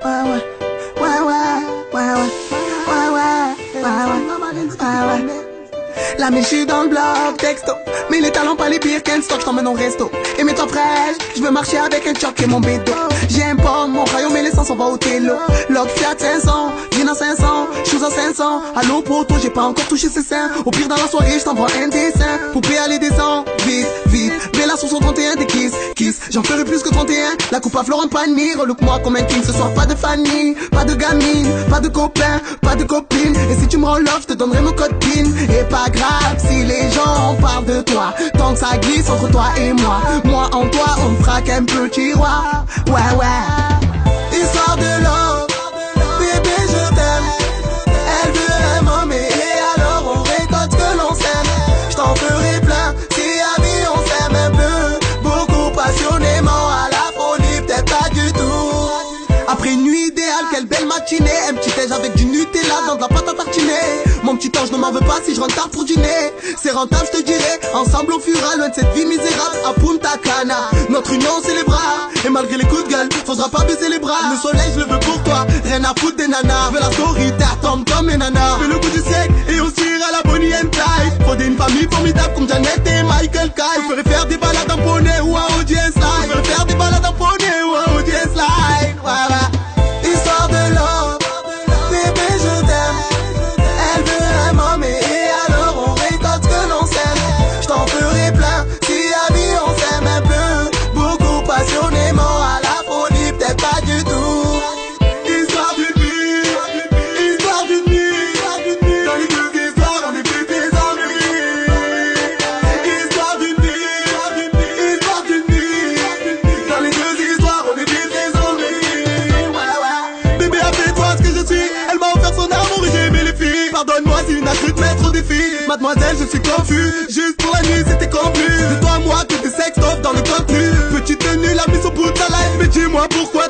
ouais, ouais, ouais, ouais, ouais, ouais, ouais, ouais, ouais. La mille, j'suis dans le bloc, texto. Mais les talents pas les pires qu'un stock, j't'emmène au resto. Et mets-toi fraîche, j'veux marcher avec un choc et mon bédo. J'aime pas mon royaume mais l'essence on va au télo. Log Fiat 500, Gina 500, chose à 500. Allô poto, j'ai pas encore touché ses seins. Au pire dans la soirée, j't'envoie un dessin. Poupée allez descend, vite, vite. Bella sur son 31 des kiss. J'en ferai plus que 31. La coupe à Florent Pagny, relook-moi comme un king. Ce soir pas de famille, pas de gamine, pas de copain, pas de copine. Et si tu me rends love, j'te donnerai mon code PIN. Et pas grave si les gens parlent de toi, tant que ça glisse entre toi et moi. Moi en toi, on fera qu'un petit roi. Ouais, ouais. Histoire de love, bébé je t'aime. Elle veut un homme et alors on récolte que l'on s'aime. J't'en ferai plein si à vie on s'aime un peu. Beaucoup passionnément à la folie, peut-être pas du tout. Après une nuit idéale, quelle belle matinée. Un petit déj avec du Nutella dans de la pâte à tartiner. Mon petit ange ne m'en veut pas si je rentre tard pour dîner. C'est rentable je te dirais, ensemble on fuira loin de cette vie misérable à Punta Cana. Notre union c'est les bras, et malgré les coups de gueule, faudra pas baisser les bras. Le soleil je le veux pour toi, rien à foutre des nanas. Je veux la story, t'es attendre comme les nanas. Fais le coup du siècle et on tire à la Bonnie and Clyde. Faudrait une famille formidable comme Janet et Michael Kyle. Je ferais faire des balades en poney ou en audience live. Je ferais faire des balades en poney ou en audience live. Voilà. Histoire de love, bébé je t'aime. Elle veut un homme et alors on récolte que l'on s'aime. J't'en ferai plein si à vie on s'aime un peu. Beaucoup passionnément à la folie, peut-être pas du tout. Histoire d'une nuit, histoire d'une nuit. Dans les deux histoires on est plus des ennuis. Histoire d'une nuit, histoire d'une nuit. Dans les deux histoires on est plus des ennuis. Ouais, ouais. Bébé appelle-toi ce que je suis. Elle m'a offert son amour et j'ai aimé les filles. Pardonne-moi s'il n'a cru te mettre au défi. Mademoiselle, je suis confus. Juste pour la nuit, c'était conclu. C'est toi, moi, que des sextops dans le contenu. Petite tenue, la mise au bout de ta life. Mais dis-moi pourquoi